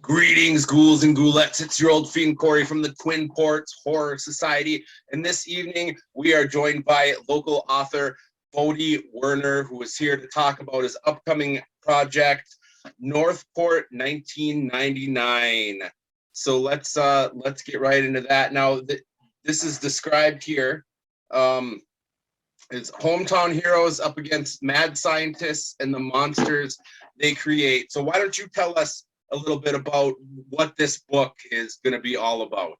Greetings, ghouls and ghoulettes. It's your old fiend Cory from the Twin Ports Horror Society. And this evening, we are joined by local author Bodhi Wener, who is here to talk about his upcoming project, Northport 1999. So let's get right into that. Now, this is described here. It's hometown heroes up against mad scientists and the monsters they create. So why don't you tell us a little bit about what this book is going to be all about?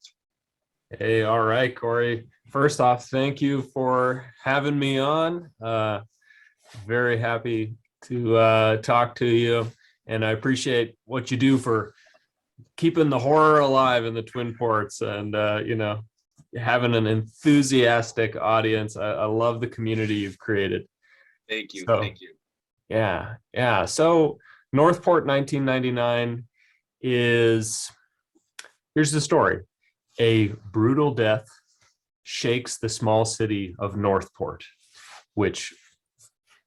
Hey, all right, Cory. First off, thank you for having me on. Very happy to talk to you, and I appreciate what you do for keeping the horror alive in the Twin Ports, and having an enthusiastic audience. I love the community you've created. Thank you. So, thank you. Yeah. So Northport 1999 here's the story. A brutal death shakes the small city of Northport, which,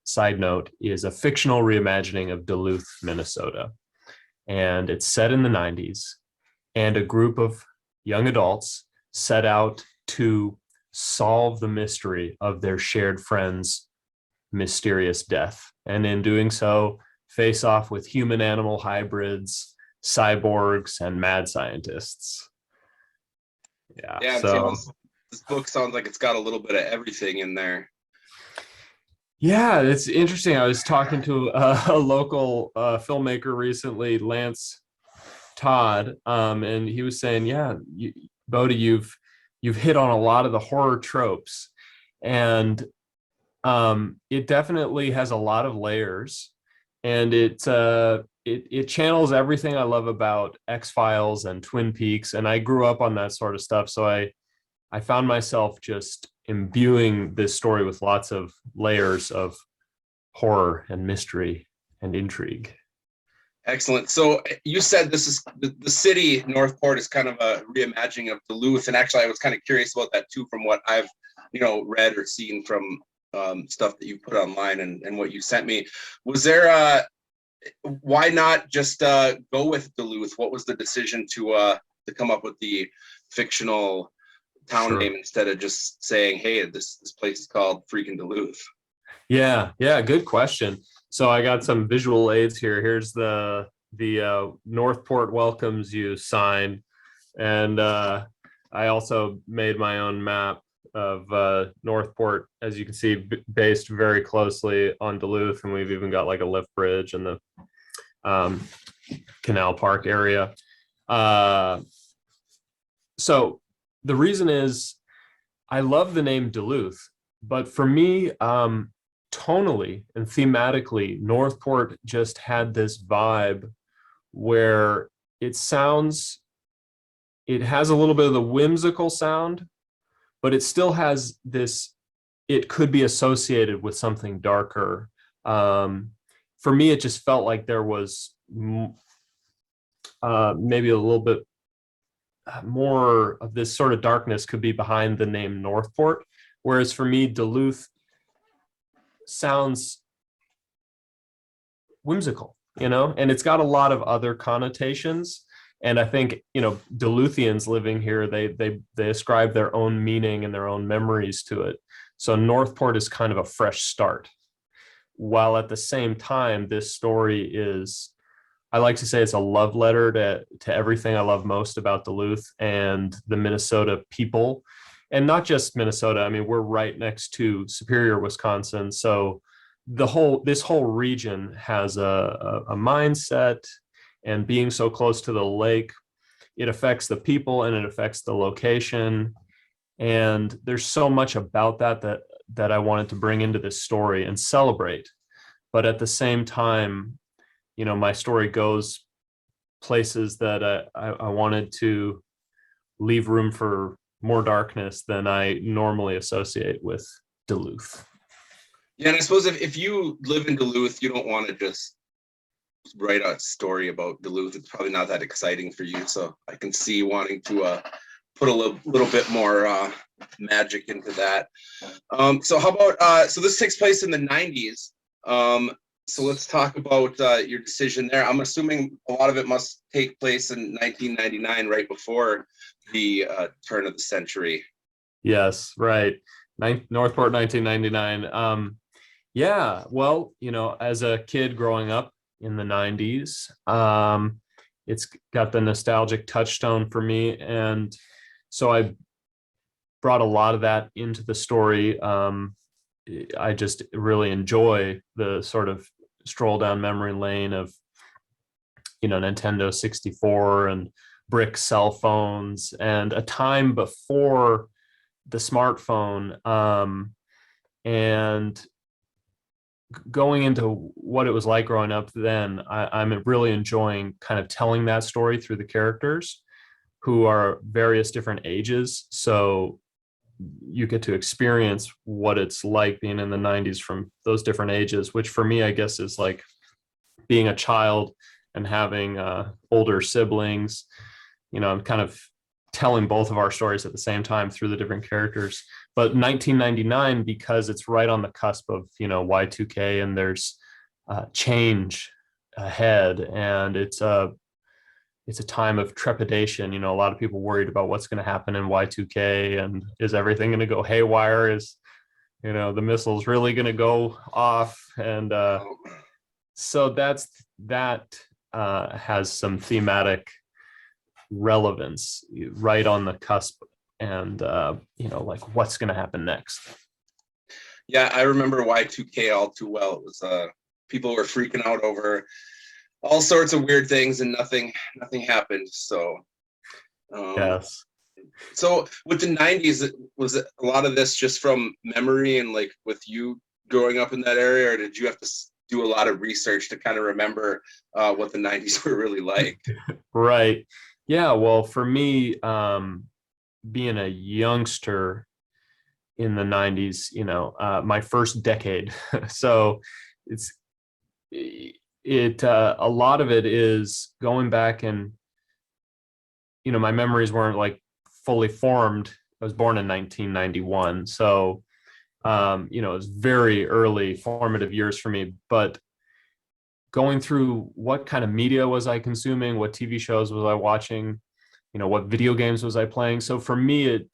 side note, is a fictional reimagining of Duluth, Minnesota. And it's set in the 90s, and a group of young adults set out to solve the mystery of their shared friend's mysterious death. And in doing so, face off with human-animal hybrids, cyborgs, and mad scientists. Yeah, so this book sounds like it's got a little bit of everything in there. Yeah, it's interesting. I was talking to a local filmmaker recently, Lance Todd, and he was saying, Bodhi, you've hit on a lot of the horror tropes, and it definitely has a lot of layers, and it channels everything I love about X-Files and Twin Peaks, and I grew up on that sort of stuff, so I found myself just imbuing this story with lots of layers of horror and mystery and intrigue. Excellent. So you said this is the city, Northport, is kind of a reimagining of Duluth, and actually I was kind of curious about that too, from what I've read or seen from stuff that you put online and what you sent me. Was there why not just go with Duluth? What was the decision to come up with the fictional town name instead of just saying, hey, this place is called freaking Duluth? Yeah, good question. So I got some visual aids here. Here's the Northport welcomes you sign, and I also made my own map of Northport, as you can see, based very closely on Duluth, and we've even got like a lift bridge in the Canal Park area. So the reason is I love the name Duluth, but for me, tonally and thematically, Northport just had this vibe where it has a little bit of the whimsical sound, but it still has this, it could be associated with something darker. For me, it just felt like there was maybe a little bit more of this sort of darkness could be behind the name Northport. Whereas for me, Duluth sounds whimsical, and it's got a lot of other connotations. And I think, Duluthians living here, they ascribe their own meaning and their own memories to it. So Northport is kind of a fresh start. While at the same time, this story is, I like to say, it's a love letter to everything I love most about Duluth and the Minnesota people. And not just Minnesota. I mean, we're right next to Superior, Wisconsin. So this whole region has a mindset, and being so close to the lake, it affects the people and it affects the location. And there's so much about that I wanted to bring into this story and celebrate. But at the same time, my story goes places that I wanted to leave room for more darkness than I normally associate with Duluth. Yeah, and I suppose if you live in Duluth, you don't want to just write a story about Duluth. It's probably not that exciting for you. So I can see wanting to put a little bit more magic into that. So how about, so this takes place in the 90s. So let's talk about your decision there. I'm assuming a lot of it must take place in 1999, right before the turn of the century. Yes, right. Northport, 1999. Yeah, well, as a kid growing up in the 90s, it's got the nostalgic touchstone for me. And so I brought a lot of that into the story. I just really enjoy the sort of stroll down memory lane of, Nintendo 64 and brick cell phones and a time before the smartphone, and going into what it was like growing up then. I'm really enjoying kind of telling that story through the characters who are various different ages. So you get to experience what it's like being in the 90s from those different ages, which for me, I guess, is like being a child and having older siblings. I'm kind of telling both of our stories at the same time through the different characters. But 1999, because it's right on the cusp of, Y2K, and there's change ahead, and it's a time of trepidation. A lot of people worried about what's going to happen in Y2K, and is everything going to go haywire? Is, the missiles really going to go off? And so that has some thematic relevance right on the cusp, and like what's going to happen next. Yeah, I remember Y2K all too well. It was people were freaking out over all sorts of weird things, and nothing happened. So Yes. So with the 90s, was it a lot of this just from memory and like with you growing up in that area, or did you have to do a lot of research to kind of remember what the 90s were really like? Right. Yeah, well, for me, being a youngster in the 90s, my first decade. So a lot of it is going back, and, my memories weren't like fully formed. I was born in 1991. So, it was very early formative years for me, but going through what kind of media was I consuming, what TV shows was I watching, what video games was I playing. So for me,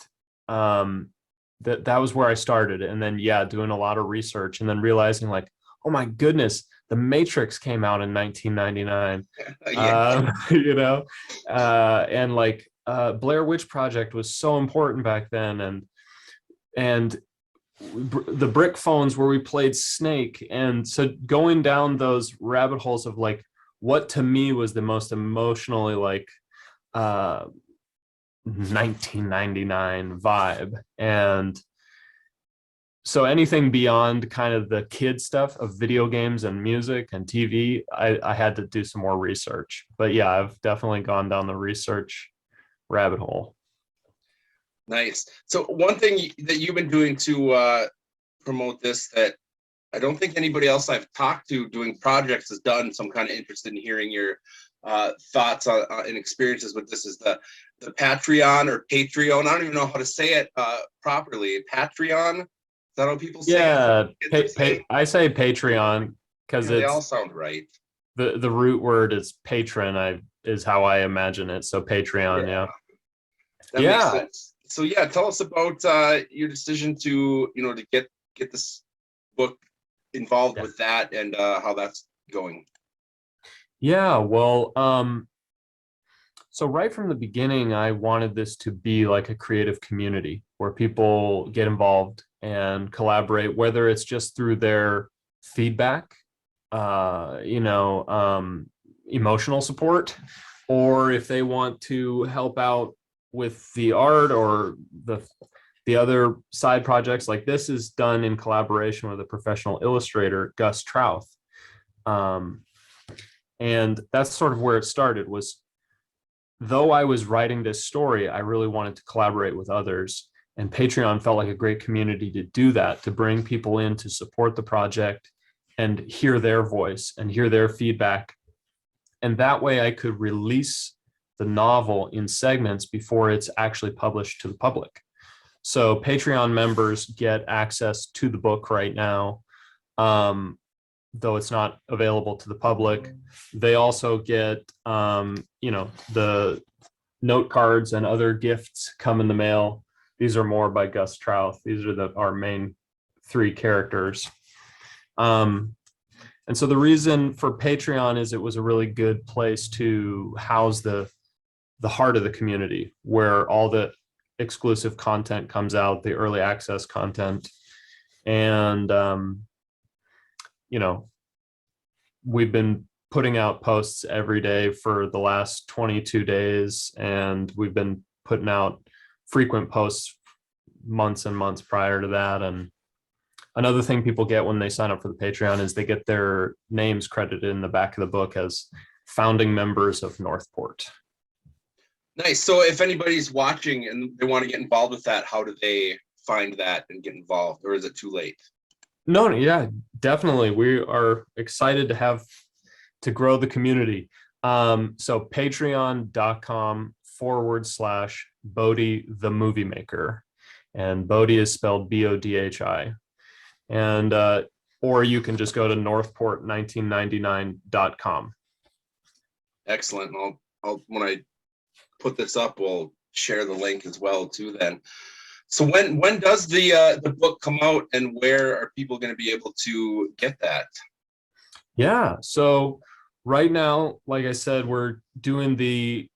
that was where I started. And then, doing a lot of research, and then realizing like, oh my goodness, The Matrix came out in 1999. Yeah. And like Blair Witch Project was so important back then. And the brick phones where we played Snake. And so going down those rabbit holes of like what to me was the most emotionally like 1999 vibe. And so anything beyond kind of the kid stuff of video games and music and TV, I had to do some more research. But yeah, I've definitely gone down the research rabbit hole. Nice. So one thing that you've been doing to promote this that I don't think anybody else I've talked to doing projects has done, so I'm kind of interested in hearing your thoughts on and experiences with this, is the Patreon or Patreon. I don't even know how to say it properly. Patreon? Is that how people say it? Yeah, I say Patreon because they all sound right. The root word is patron, is how I imagine it. So Patreon, yeah. That makes sense. So yeah, tell us about your decision to to get this book involved with that, and how that's going. Yeah, well, so right from the beginning, I wanted this to be like a creative community where people get involved and collaborate, whether it's just through their feedback, emotional support, or if they want to help out with the art or the other side projects. Like this is done in collaboration with a professional illustrator, Gus Trouth. And that's sort of where it started. Was though I was writing this story, I really wanted to collaborate with others, and Patreon felt like a great community to do that, to bring people in to support the project and hear their voice and hear their feedback. And that way I could release the novel in segments before it's actually published to the public. So Patreon members get access to the book right now. though it's not available to the public. They also get, the note cards and other gifts come in the mail. These are more by Gus Trouth. These are our main three characters. And so the reason for Patreon is it was a really good place to house the heart of the community, where all the exclusive content comes out, the early access content. And, we've been putting out posts every day for the last 22 days, and we've been putting out frequent posts months and months prior to that. And another thing people get when they sign up for the Patreon is they get their names credited in the back of the book as founding members of Northport. Nice. So if anybody's watching and they want to get involved with that, how do they find that and get involved, or is it too late? No, yeah, definitely. We are excited to grow the community. So patreon.com/Bodhi the Movie Maker. And Bodhi is spelled Bodhi. And or you can just go to northport1999.com. Excellent. I'll when I put this up, we'll share the link as well too then. So when does the book come out, and where are people going to be able to get that? Yeah, so right now, like I said, we're doing the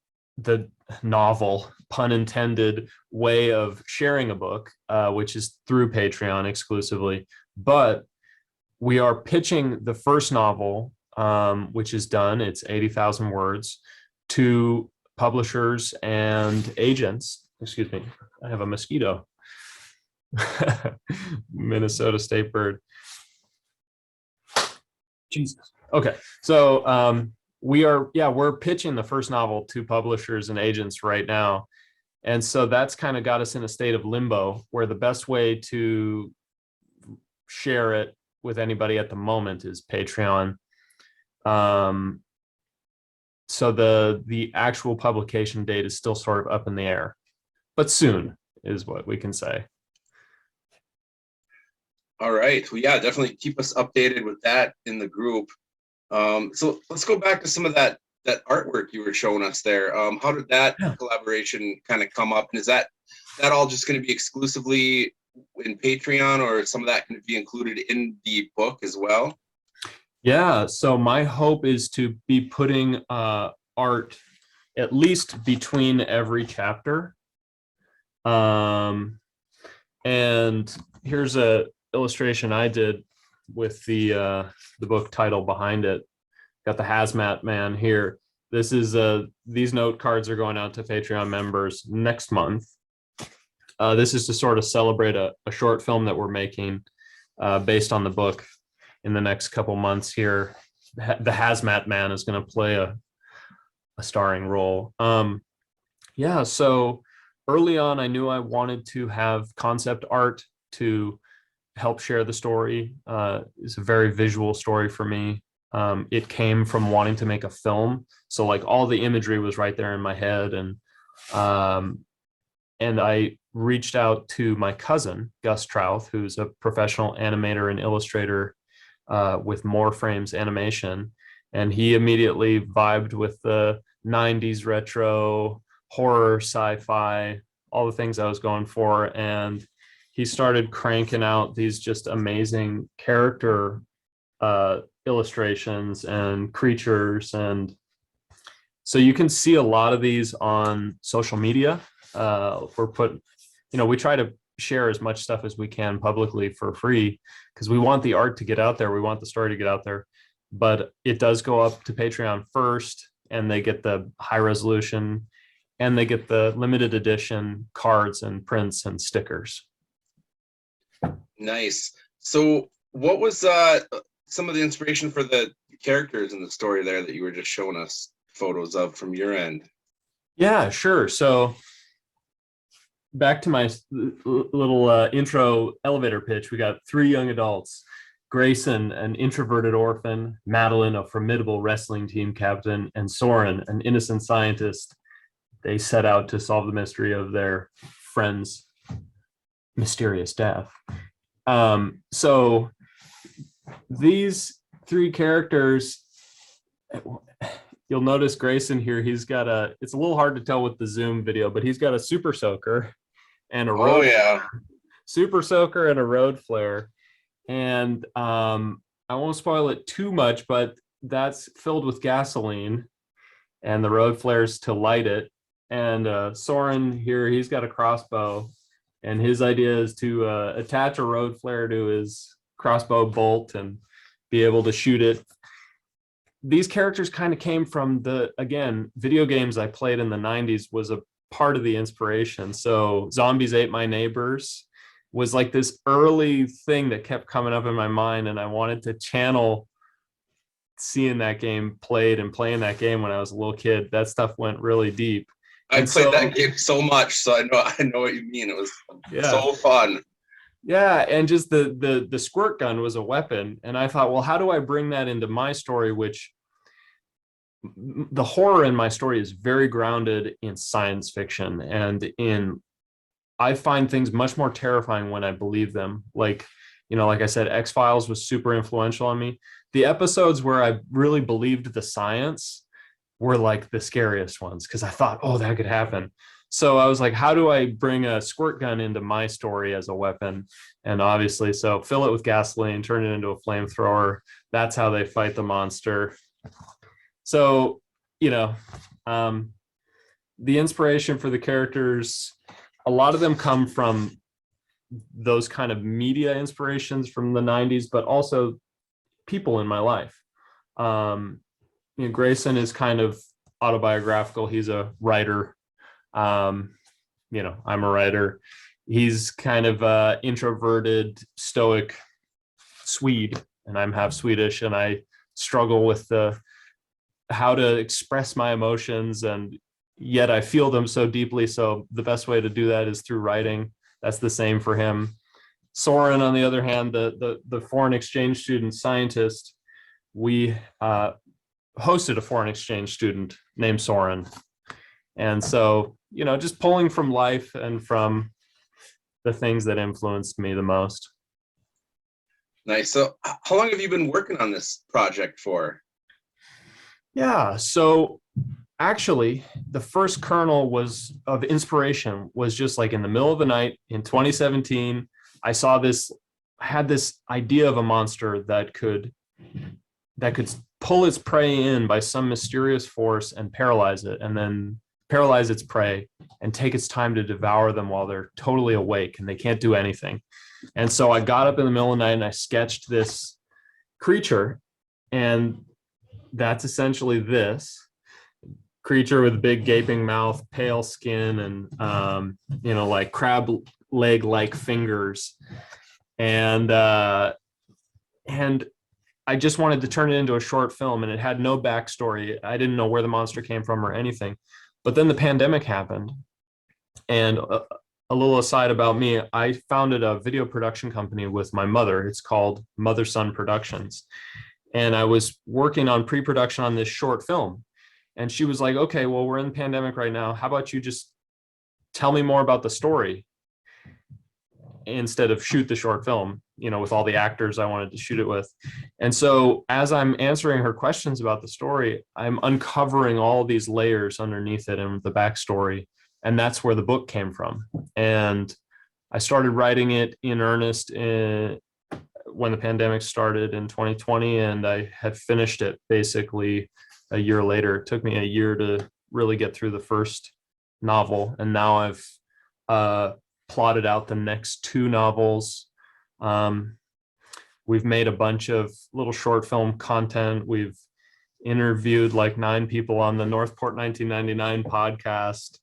novel, pun intended, way of sharing a book, which is through Patreon exclusively. But we are pitching the first novel, which is done. It's 80,000 words, to publishers and agents. Excuse me, I have a mosquito. Minnesota state bird. Jesus. Okay, so we're pitching the first novel to publishers and agents right now. And so that's kind of got us in a state of limbo, where the best way to share it with anybody at the moment is Patreon. So the actual publication date is still sort of up in the air, but soon is what we can say. All right. Well, yeah, definitely keep us updated with that in the group. So let's go back to some of that artwork you were showing us there. How did that collaboration kind of come up? And is that all just going to be exclusively in Patreon, or some of that going to be included in the book as well? Yeah, so my hope is to be putting art at least between every chapter. And here's a illustration I did with the book title behind it. Got the hazmat man here. This is these note cards are going out to Patreon members next month. This is to sort of celebrate a short film that we're making based on the book in the next couple months here. The hazmat man is going to play a starring role. Yeah, so early on, I knew I wanted to have concept art to help share the story. It's a very visual story for me. It came from wanting to make a film. So like all the imagery was right there in my head. And I reached out to my cousin, Gus Trouth, who's a professional animator and illustrator with More Frames Animation. And he immediately vibed with the 90s retro, horror, sci-fi, all the things I was going for. And he started cranking out these just amazing character illustrations and creatures. And so you can see a lot of these on social media. We try to share as much stuff as we can publicly for free, because we want the art to get out there. We want the story to get out there, but it does go up to Patreon first, and they get the high resolution, and they get the limited edition cards and prints and stickers. Nice. So what was some of the inspiration for the characters in the story there that you were just showing us photos of from your end? Yeah, sure. So back to my little intro elevator pitch, we got three young adults: Grayson, an introverted orphan; Madeline, a formidable wrestling team captain; and Soren, an innocent scientist. They set out to solve the mystery of their friend's mysterious death. So these three characters. You'll notice Grayson here, he's got it's a little hard to tell with the Zoom video, but he's got a super soaker and a Oh road yeah. flare. Super soaker and a road flare. And I won't spoil it too much, but that's filled with gasoline and the road flares to light it. And Soren here, he's got a crossbow, and his idea is to attach a road flare to his crossbow bolt and be able to shoot it. These characters kind of came from again, video games I played in the 90s was a part of the inspiration. So Zombies Ate My Neighbors was like this early thing that kept coming up in my mind, and I wanted to channel seeing that game played and playing that game when I was a little kid. That stuff went really deep. I played that game so much, so I know what you mean. It was so fun. Yeah, and just the squirt gun was a weapon, and I thought, well, how do I bring that into my story? Which the horror in my story is very grounded in science fiction, and I find things much more terrifying when I believe them. Like, like I said, X-Files was super influential on me. The episodes where I really believed the science were like the scariest ones, because I thought, oh, that could happen. So I was like, how do I bring a squirt gun into my story as a weapon? And obviously, so fill it with gasoline, turn it into a flamethrower. That's how they fight the monster. So, the inspiration for the characters, a lot of them come from those kind of media inspirations from the 90s, but also people in my life. Grayson is kind of autobiographical. He's a writer. I'm a writer. He's kind of introverted, stoic Swede, and I'm half Swedish, and I struggle with how to express my emotions, and yet I feel them so deeply. So the best way to do that is through writing. That's the same for him. Soren, on the other hand, the foreign exchange student scientist, we hosted a foreign exchange student named Soren. And so, just pulling from life and from the things that influenced me the most. Nice. So how long have you been working on this project for? Yeah, so actually, the first kernel of inspiration was just like in the middle of the night in 2017. I had this idea of a monster that could pull its prey in by some mysterious force and paralyze it, and then paralyze its prey and take its time to devour them while they're totally awake and they can't do anything. And so I got up in the middle of the night and I sketched this creature, and that's essentially this creature with a big gaping mouth, pale skin, and like crab leg like fingers. And I just wanted to turn it into a short film, and it had no backstory. I didn't know where the monster came from or anything. But then the pandemic happened, and a little aside about me, I founded a video production company with my mother. It's called Mother Son Productions. And I was working on pre-production on this short film. And she was like, okay, well, we're in the pandemic right now. How about you just tell me more about the story instead of shoot the short film, with all the actors I wanted to shoot it with. And so as I'm answering her questions about the story, I'm uncovering all these layers underneath it and the backstory. And that's where the book came from. And I started writing it in earnest when the pandemic started in 2020, and I had finished it basically a year later. It took me a year to really get through the first novel, and now I've plotted out the next two novels. We've made a bunch of little short film content. We've interviewed like 9 people on the Northport 1999 podcast.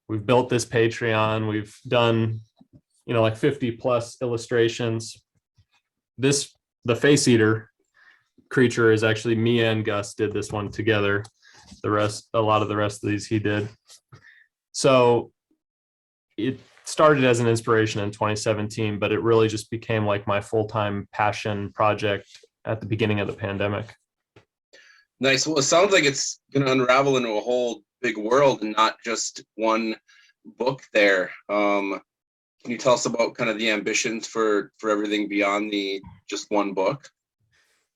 We've built this Patreon. We've done, like 50 plus illustrations. The face eater creature is actually me and Gus did this one together. A lot of the rest of these he did. So it started as an inspiration in 2017, but it really just became like my full-time passion project at the beginning of the pandemic. Nice. Well, it sounds like it's going to unravel into a whole big world and not just one book there. Can you tell us about kind of the ambitions for everything beyond the just one book?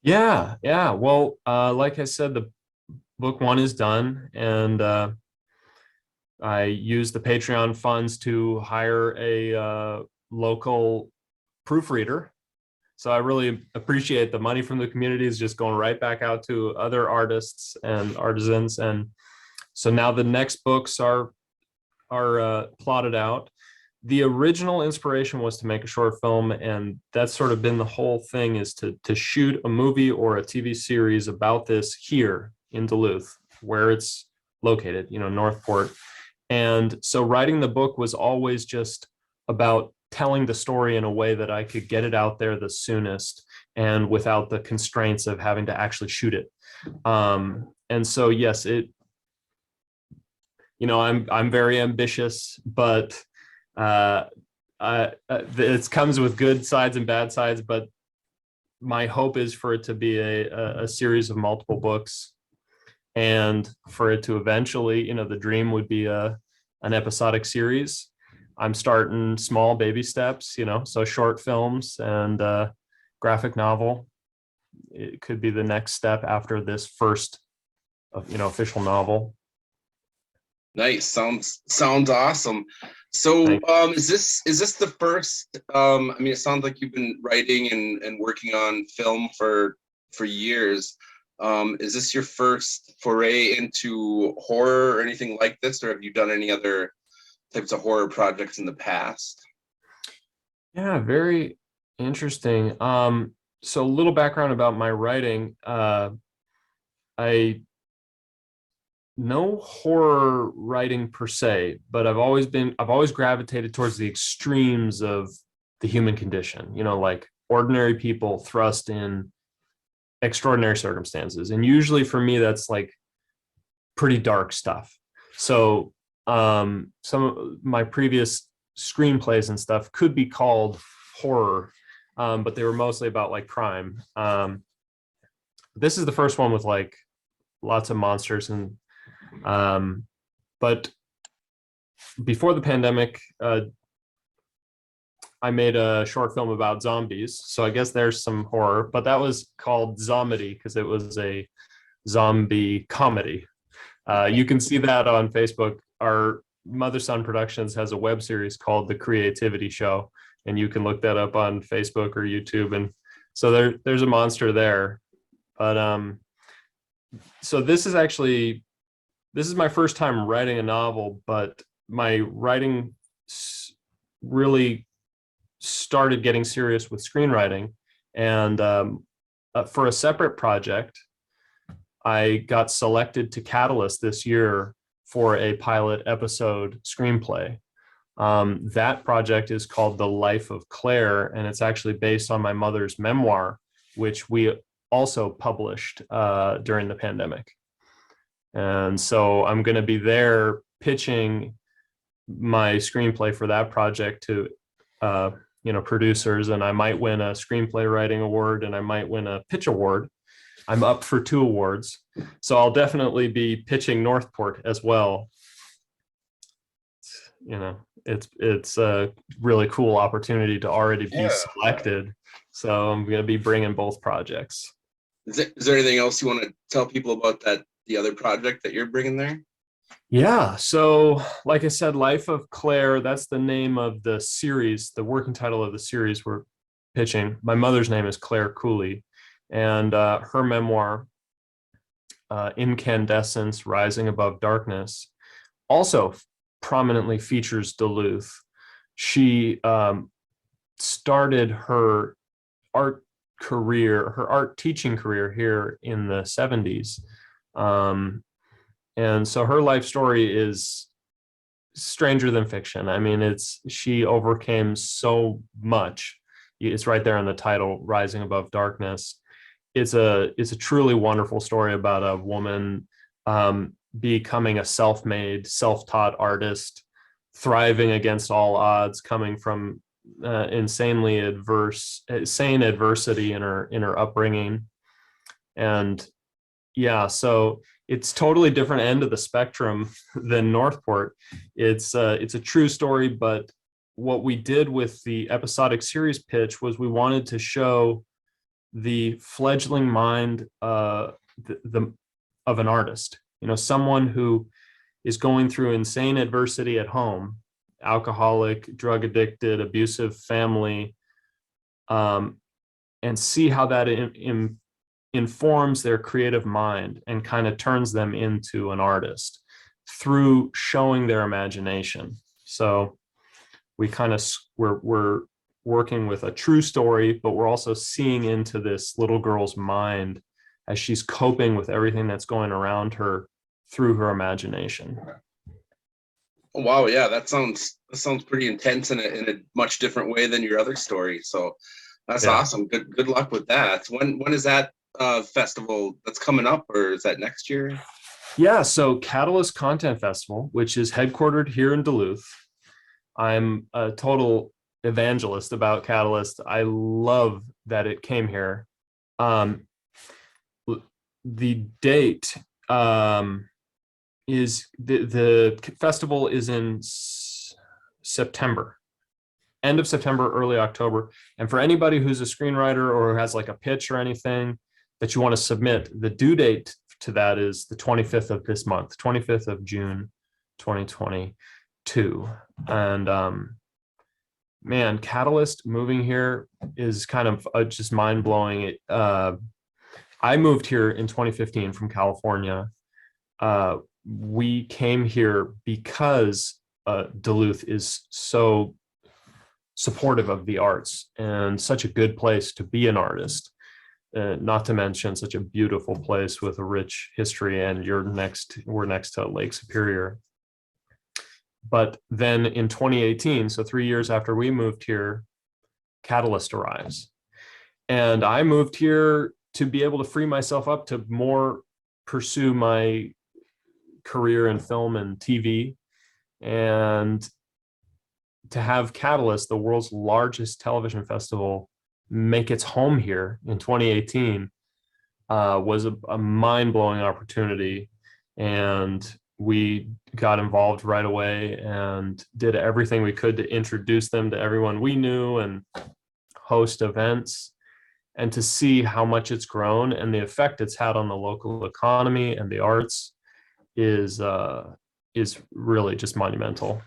Yeah. Well, like I said, the book one is done, and I used the Patreon funds to hire a local proofreader. So I really appreciate the money from the community is just going right back out to other artists and artisans. And so now the next books are plotted out. The original inspiration was to make a short film, and that's sort of been the whole thing, is to shoot a movie or a TV series about this here in Duluth, where it's located, Northport. And so writing the book was always just about telling the story in a way that I could get it out there the soonest and without the constraints of having to actually shoot it. And so, yes, I'm very ambitious, but it comes with good sides and bad sides. But my hope is for it to be a series of multiple books, and for it to eventually, the dream would be an episodic series. I'm starting small baby steps, so short films and graphic novel. It could be the next step after this first, official novel. Nice. Sounds awesome. So is this the first I mean, it sounds like you've been writing and working on film for years. Is this your first foray into horror or anything like this, or have you done any other types of horror projects in the past? Yeah, very interesting. So a little background about my writing. I no horror writing per se, but I've always gravitated towards the extremes of the human condition, like ordinary people thrust in extraordinary circumstances. And usually for me, that's like pretty dark stuff. So some of my previous screenplays and stuff could be called horror, but they were mostly about like crime. This is the first one with like lots of monsters and but before the pandemic, I made a short film about zombies. So I guess there's some horror, but that was called Zomedy because it was a zombie comedy. You can see that on Facebook. Our Mother Son Productions has a web series called The Creativity Show, and you can look that up on Facebook or YouTube. And so there's a monster there. But so this is my first time writing a novel, but my writing really started getting serious with screenwriting. And for a separate project, I got selected to Catalyst this year for a pilot episode screenplay. That project is called The Life of Claire, and it's actually based on my mother's memoir, which we also published during the pandemic. And so I'm going to be there pitching my screenplay for that project to, producers, and I might win a screenplay writing award and I might win a pitch award. I'm up for 2 awards. So I'll definitely be pitching Northport as well. It's a really cool opportunity to already be selected. So I'm going to be bringing both projects. Is there anything else you want to tell people about the other project that you're bringing there? Yeah. So like I said, Life of Claire, that's the name of the series, the working title of the series we're pitching. My mother's name is Claire Cooley, and her memoir, Incandescence, Rising Above Darkness, also prominently features Duluth. She started her art teaching career here in the 70s. And so her life story is stranger than fiction. I mean, she overcame so much. It's right there in the title, Rising Above Darkness. It's a truly wonderful story about a woman becoming a self-made, self-taught artist, thriving against all odds, coming from insane adversity in her upbringing. And yeah, so it's totally different end of the spectrum than Northport. It's a true story, but what we did with the episodic series pitch was we wanted to show the fledgling mind of an artist. Someone who is going through insane adversity at home, alcoholic, drug addicted, abusive family, and see how that informs their creative mind and kind of turns them into an artist through showing their imagination. So we're working with a true story, but we're also seeing into this little girl's mind as she's coping with everything that's going around her through her imagination. Wow, yeah, that sounds pretty intense in a much different way than your other story. So that's awesome. Good luck with that. When is that festival that's coming up, or is that next year? Yeah, so Catalyst Content Festival, which is headquartered here in Duluth. I'm a total evangelist about Catalyst. I love that it came here. The date is the festival is in September, end of September, early October. And for anybody who's a screenwriter or who has like a pitch or anything that you want to submit, the due date to that is the 25th of this month, 25th of June, 2022. And man, Catalyst moving here is kind of just mind blowing. I moved here in 2015 from California. We came here because Duluth is so supportive of the arts and such a good place to be an artist. Not to mention such a beautiful place with a rich history, and we're next to Lake Superior. But then in 2018, so 3 years after we moved here, Catalyst arrives. And I moved here to be able to free myself up to more pursue my career in film and TV, and to have Catalyst, the world's largest television festival, make its home here in 2018 was a mind-blowing opportunity. And we got involved right away and did everything we could to introduce them to everyone we knew and host events, and to see how much it's grown and the effect it's had on the local economy and the arts is really just monumental.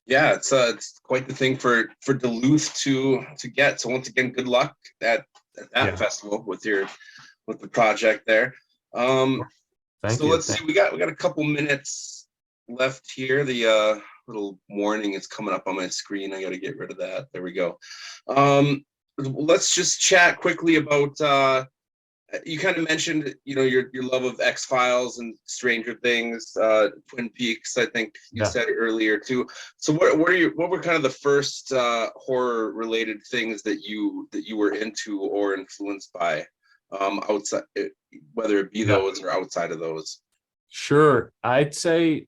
Yeah, it's quite the thing for Duluth to get. So once again, good luck at that festival with the project there. Thank you. Let's see. We got a couple minutes left here. The little warning is coming up on my screen. I got to get rid of that. There we go. Let's just chat quickly about. You kind of mentioned, your love of X-Files and Stranger Things, Twin Peaks. I think you said it earlier too. So what were kind of the first horror-related things that you were into or influenced by, outside, whether it be those or outside of those? Sure, I'd say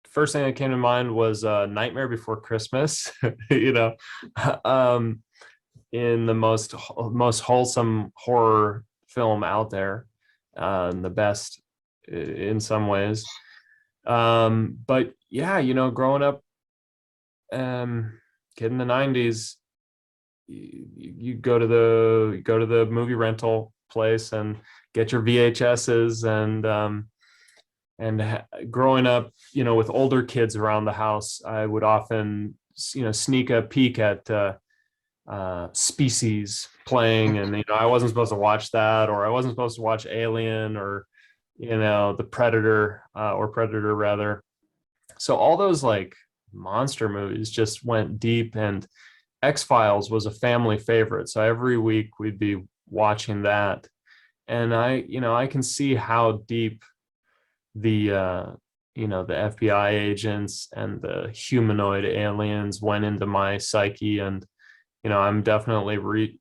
first thing that came to mind was Nightmare Before Christmas. In the most wholesome horror film out there, and the best in some ways. But yeah, growing up, kid in the 90s, you go to the movie rental place and get your VHSs, and growing up, with older kids around the house, I would often, sneak a peek at Species playing, and I wasn't supposed to watch that, or I wasn't supposed to watch Alien, or the Predator, or Predator rather. So all those like monster movies just went deep, and X-Files was a family favorite, so every week we'd be watching that. And I can see how deep the FBI agents and the humanoid aliens went into my psyche. And I'm definitely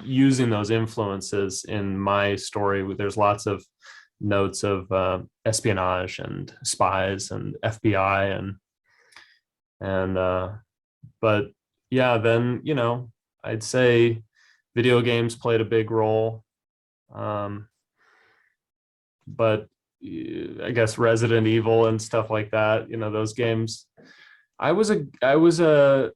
using those influences in my story. There's lots of notes of espionage and spies and FBI but yeah, then I'd say video games played a big role. But I guess Resident Evil and stuff like that, those games. I was a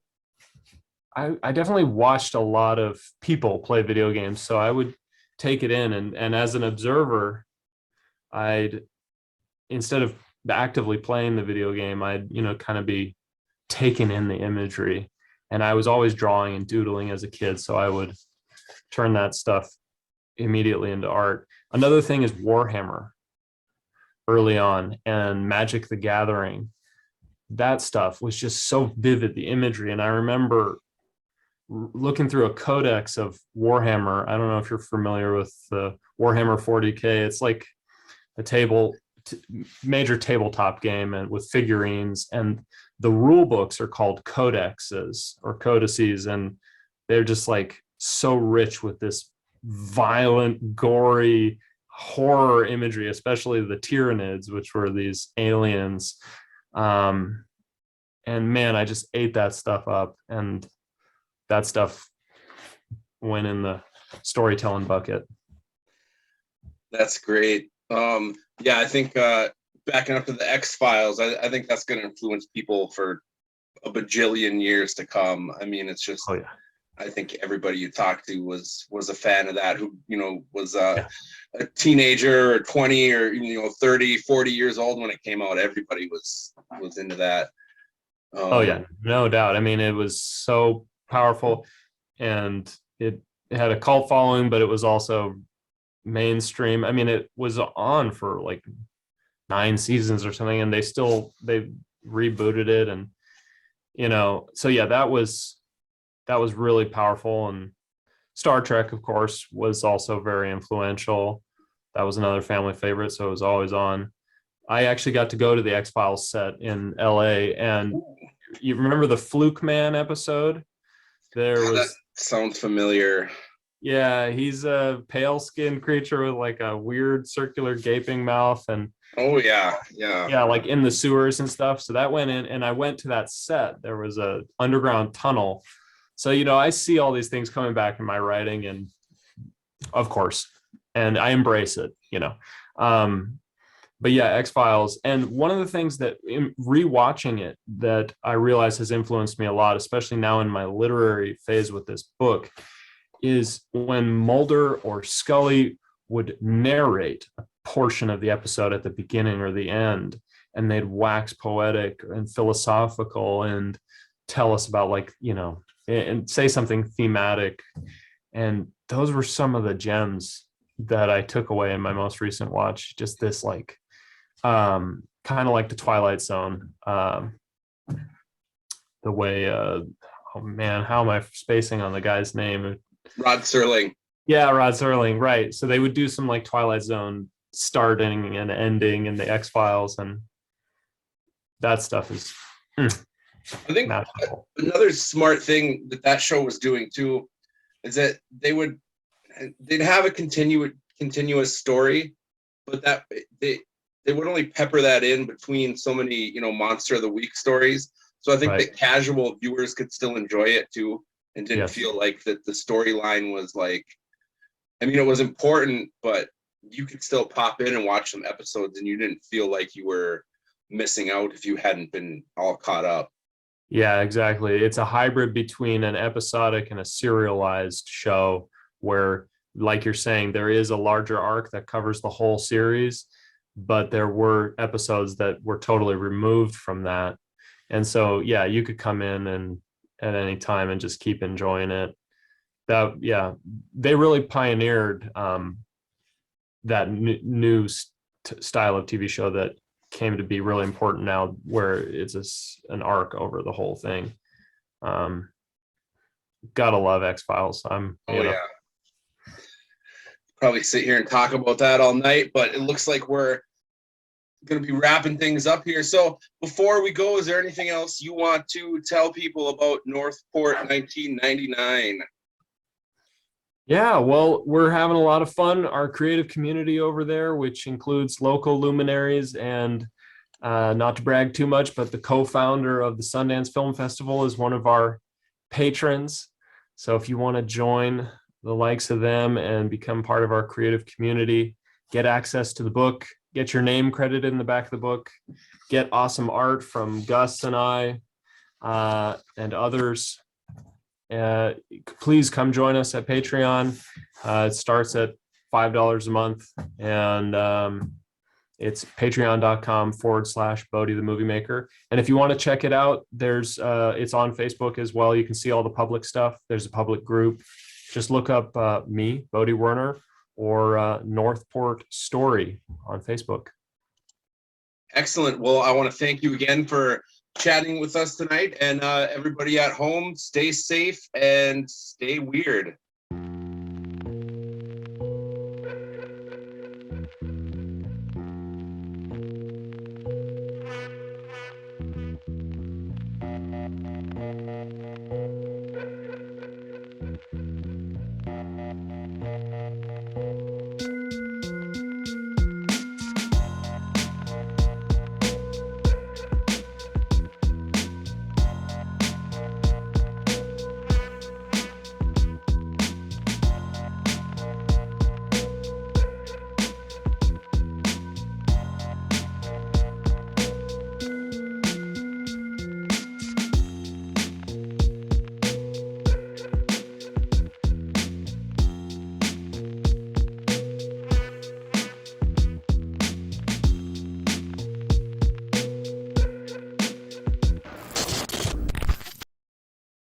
I definitely watched a lot of people play video games, so I would take it in, and as an observer, I'd, instead of actively playing the video game, I'd, kind of be taking in the imagery. And I was always drawing and doodling as a kid, so I would turn that stuff immediately into art. Another thing is Warhammer early on, and Magic the Gathering. That stuff was just so vivid, the imagery. And I remember looking through a codex of Warhammer. I don't know if you're familiar with the Warhammer 40K. It's like a major tabletop game, and with figurines, and the rule books are called codexes or codices, and they're just like so rich with this violent, gory horror imagery, especially the Tyranids, which were these aliens. And man, I just ate that stuff up, and that stuff went in the storytelling bucket. That's great. Yeah, I think backing up to the X-Files, I think that's going to influence people for a bajillion years to come. I mean, it's just, Oh yeah. I think everybody you talked to was a fan of that, who, was a teenager or 20 or, 30, 40 years old when it came out. Everybody was into that. Oh yeah, no doubt. I mean, it was so powerful, and it had a cult following, but it was also mainstream. I mean, it was on for like 9 seasons or something, and they rebooted it, and so yeah, that was really powerful. And Star Trek, of course, was also very influential. That was another family favorite, so it was always on. I actually got to go to the X-Files set in LA, and you remember the Fluke Man episode? That sounds familiar. Yeah, he's a pale skinned creature with like a weird circular gaping mouth, and Oh yeah, like in the sewers and stuff. So that went in, and I went to that set. There was a underground tunnel. So, I see all these things coming back in my writing, and of course, and I embrace it, but yeah, X-Files. And one of the things that in rewatching it that I realize has influenced me a lot, especially now in my literary phase with this book, is when Mulder or Scully would narrate a portion of the episode at the beginning or the end, and they'd wax poetic and philosophical and tell us about, like, and say something thematic. And those were some of the gems that I took away in my most recent watch. Just this, like, kind of like the Twilight Zone, the way, oh man, how am I spacing on the guy's name? Rod Serling. Yeah, Rod Serling, right. So they would do some like Twilight Zone starting and ending in the X-Files, and that stuff is I think magical. Another smart thing that show was doing too is that they'd have a continuous story, but that they would only pepper that in between so many, Monster of the Week stories. So I think that casual viewers could still enjoy it too, and didn't feel like that the storyline was like, I mean, it was important, but you could still pop in and watch some episodes, and you didn't feel like you were missing out if you hadn't been all caught up. Yeah, exactly. It's a hybrid between an episodic and a serialized show where, like you're saying, there is a larger arc that covers the whole series, but there were episodes that were totally removed from that. And so, yeah, you could come in and at any time and just keep enjoying it. They really pioneered that new style of TV show that came to be really important now, where it's an arc over the whole thing. Gotta love X-Files. Yeah. Probably sit here and talk about that all night, but it looks like we're going to be wrapping things up here. So before we go, is there anything else you want to tell people about Northport 1999? Yeah, well, we're having a lot of fun. Our creative community over there, which includes local luminaries and, not to brag too much, but the co-founder of the Sundance Film Festival is one of our patrons. So if you want to join the likes of them and become part of our creative community, get access to the book, get your name credited in the back of the book, get awesome art from Gus and I, and others, please come join us at Patreon. It starts at $5 a month, and it's patreon.com/Bodhi the Movie Maker. And if you want to check it out, there's it's on Facebook as well. You can see all the public stuff. There's a public group. Just look up me, Bodhi Wener, or Northport Story on Facebook. Excellent. Well, I want to thank you again for chatting with us tonight, and everybody at home, stay safe and stay weird.